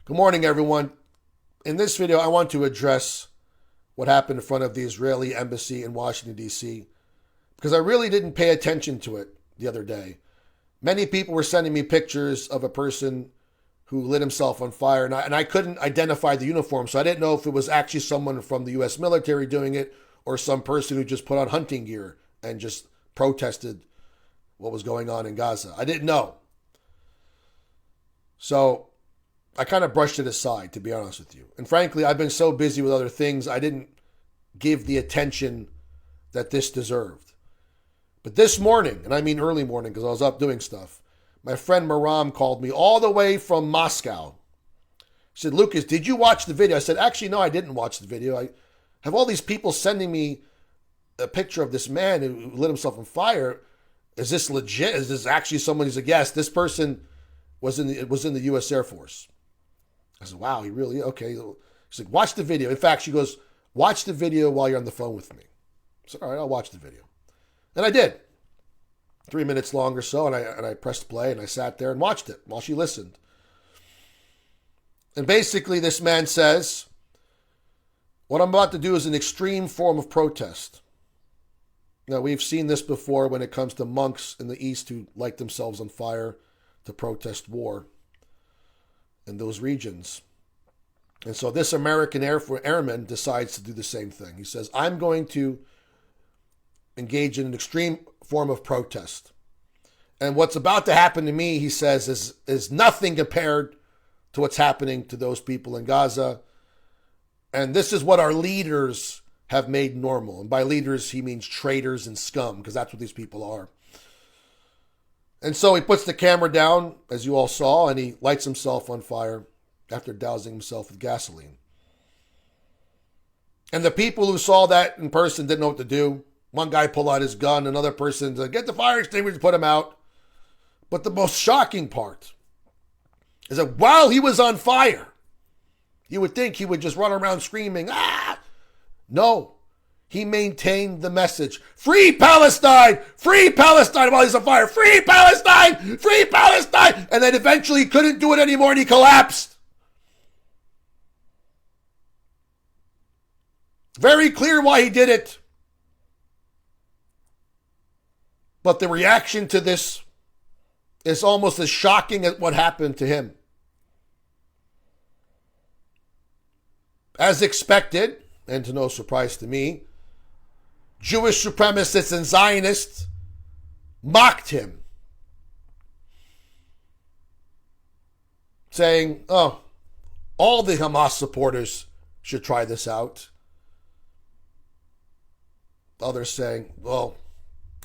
Good morning, everyone. In this video, I want to address what happened in front of the Israeli embassy in Washington, D.C., because I really didn't pay attention to it the other day. Many people were sending me pictures of a person who lit himself on fire, and I couldn't identify the uniform, so I didn't know if it was actually someone from the U.S. military doing it or some person who just put on hunting gear and just protested what was going on in Gaza. I didn't know. So I kind of brushed it aside, to be honest with you. And frankly, I've been so busy with other things, I didn't give the attention that this deserved. But this morning, and I mean early morning because I was up doing stuff, my friend Maram called me all the way from Moscow. He said, Lucas, did you watch the video? I said, actually, no, I didn't watch the video. I have all these people sending me a picture of this man who lit himself on fire. Is this legit? Is this actually someone who's a guest? This person was in the U.S. Air Force. I said, wow, he really, okay. She's like, watch the video. In fact, she goes, watch the video while you're on the phone with me. I said, all right, I'll watch the video. And I did. 3 minutes long or so, and I pressed play, and I sat there and watched it while she listened. And basically, this man says, what I'm about to do is an extreme form of protest. Now, we've seen this before when it comes to monks in the East who light themselves on fire to protest war in those regions. And so this American airman decides to do the same thing. He says, I'm going to engage in an extreme form of protest. And what's about to happen to me, he says, is nothing compared to what's happening to those people in Gaza. And this is what our leaders have made normal. And by leaders, he means traitors and scum, because that's what these people are. And so he puts the camera down, as you all saw, and he lights himself on fire after dousing himself with gasoline. And the people who saw that in person didn't know what to do. One guy pulled out his gun, another person said, get the fire extinguisher to put him out. But the most shocking part is that while he was on fire, you would think he would just run around screaming, ah! No. He maintained the message, free Palestine while he's on fire, free Palestine, free Palestine. And then eventually he couldn't do it anymore and he collapsed. Very clear why he did it. But the reaction to this is almost as shocking as what happened to him. As expected, and to no surprise to me, Jewish supremacists and Zionists mocked him, saying, oh, all the Hamas supporters should try this out. Others saying, well,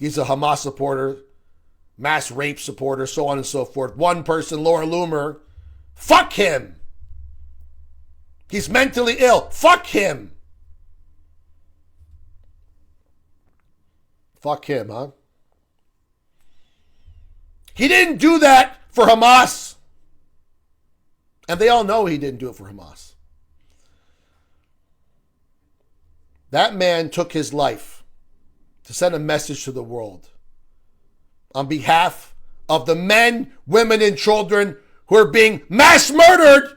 he's a Hamas supporter, mass rape supporter, so on and so forth. One person, Laura Loomer, fuck him. He's mentally ill. Fuck him. Fuck him, huh? He didn't do that for Hamas. And they all know he didn't do it for Hamas. That man took his life to send a message to the world on behalf of the men, women, and children who are being mass murdered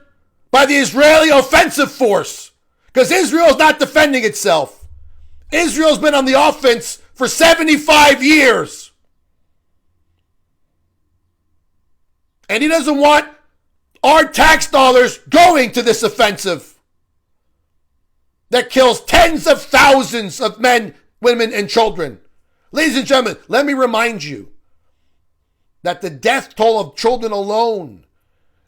by the Israeli offensive force. Because Israel is not defending itself. Israel's been on the offense for 75 years. And he doesn't want our tax dollars going to this offensive that kills tens of thousands of men, women, and children. Ladies and gentlemen, let me remind you that the death toll of children alone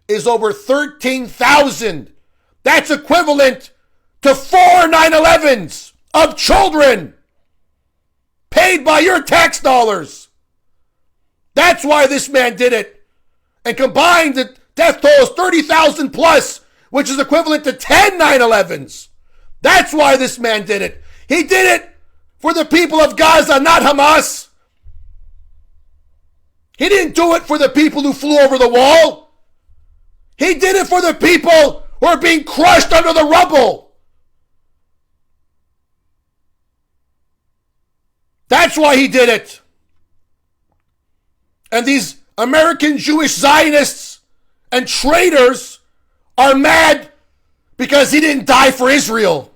is over 13,000. That's equivalent to 4 9/11s of children paid by your tax dollars. That's why this man did it. And combined, the death toll is 30,000 plus, which is equivalent to 10 9/11s. That's why this man did it. He did it for the people of Gaza, not Hamas. He didn't do it for the people who flew over the wall. He did it for the people who are being crushed under the rubble. That's why he did it. And these American Jewish Zionists and traitors are mad because he didn't die for Israel.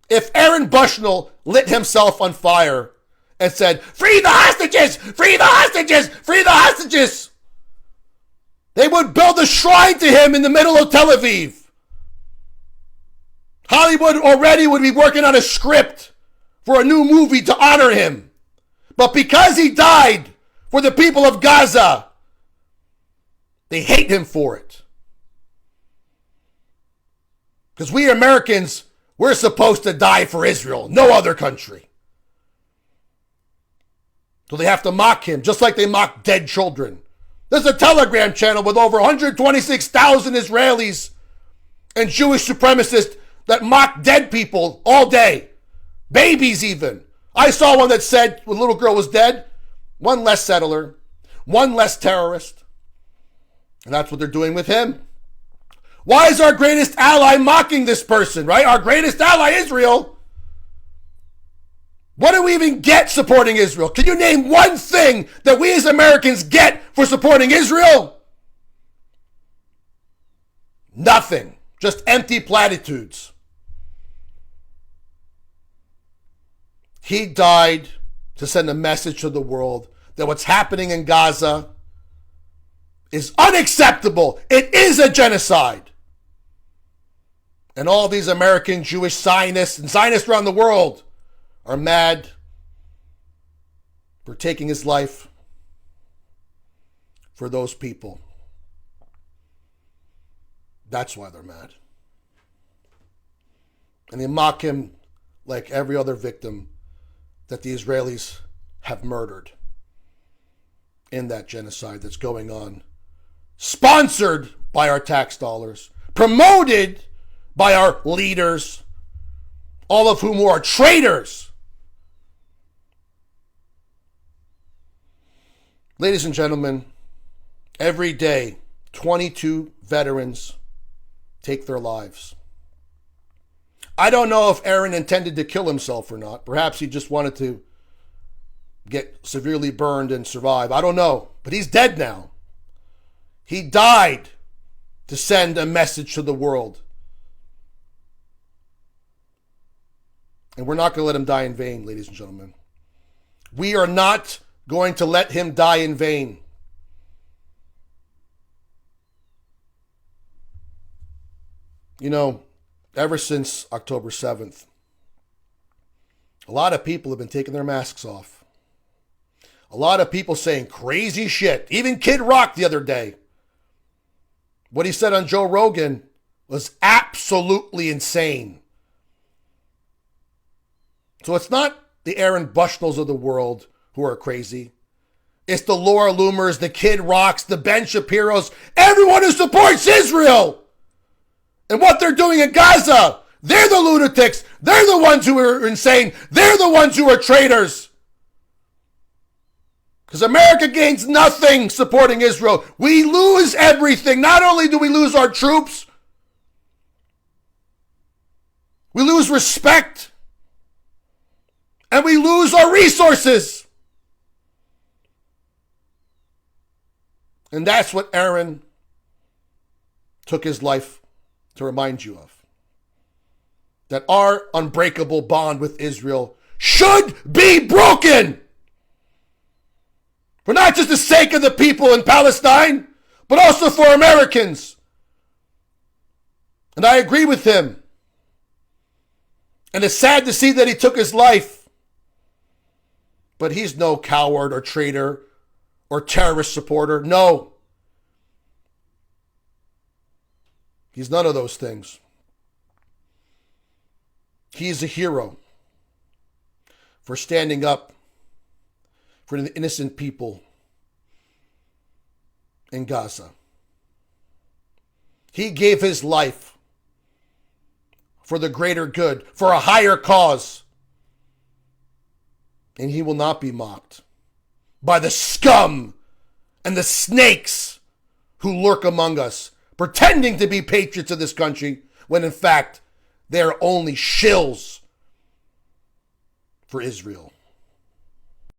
If Aaron Bushnell lit himself on fire and said, "Free the hostages! Free the hostages! Free the hostages!" they would build a shrine to him in the middle of Tel Aviv. Hollywood already would be working on a script for a new movie to honor him. But because he died for the people of Gaza, they hate him for it. Because we Americans, we're supposed to die for Israel, no other country. So they have to mock him, just like they mock dead children. There's a Telegram channel with over 126,000 Israelis and Jewish supremacists that mock dead people all day. Babies even. I saw one that said when a little girl was dead, one less settler, one less terrorist. And that's what they're doing with him. Why is our greatest ally mocking this person, right? Our greatest ally, Israel. What do we even get supporting Israel? Can you name one thing that we as Americans get for supporting Israel? Nothing. Just empty platitudes. He died to send a message to the world that what's happening in Gaza is unacceptable. It is a genocide. And all these American Jewish Zionists and Zionists around the world are mad for taking his life for those people. That's why they're mad. And they mock him like every other victim that the Israelis have murdered in that genocide that's going on. Sponsored by our tax dollars. Promoted by our leaders. All of whom are traitors. Ladies and gentlemen, every day, 22 veterans take their lives. I don't know if Aaron intended to kill himself or not. Perhaps he just wanted to get severely burned and survive. I don't know. But he's dead now. He died to send a message to the world. And we're not going to let him die in vain, ladies and gentlemen. We are not going to let him die in vain. You know, ever since October 7th, a lot of people have been taking their masks off. A lot of people saying crazy shit. Even Kid Rock the other day. What he said on Joe Rogan was absolutely insane. So it's not the Aaron Bushnells of the world who are crazy. It's the Laura Loomers, the Kid Rocks, the Ben Shapiros, everyone who supports Israel. And what they're doing in Gaza. They're the lunatics. They're the ones who are insane. They're the ones who are traitors. Because America gains nothing supporting Israel. We lose everything. Not only do we lose our troops, we lose respect. And we lose our resources. And that's what Aaron took his life to remind you of. That our unbreakable bond with Israel should be broken. For not just the sake of the people in Palestine, but also for Americans. And I agree with him. And it's sad to see that he took his life. But he's no coward or traitor or terrorist supporter. No. He's none of those things. He's a hero for standing up for the innocent people in Gaza. He gave his life for the greater good, for a higher cause. And he will not be mocked by the scum and the snakes who lurk among us, pretending to be patriots of this country, when in fact, they're only shills for Israel.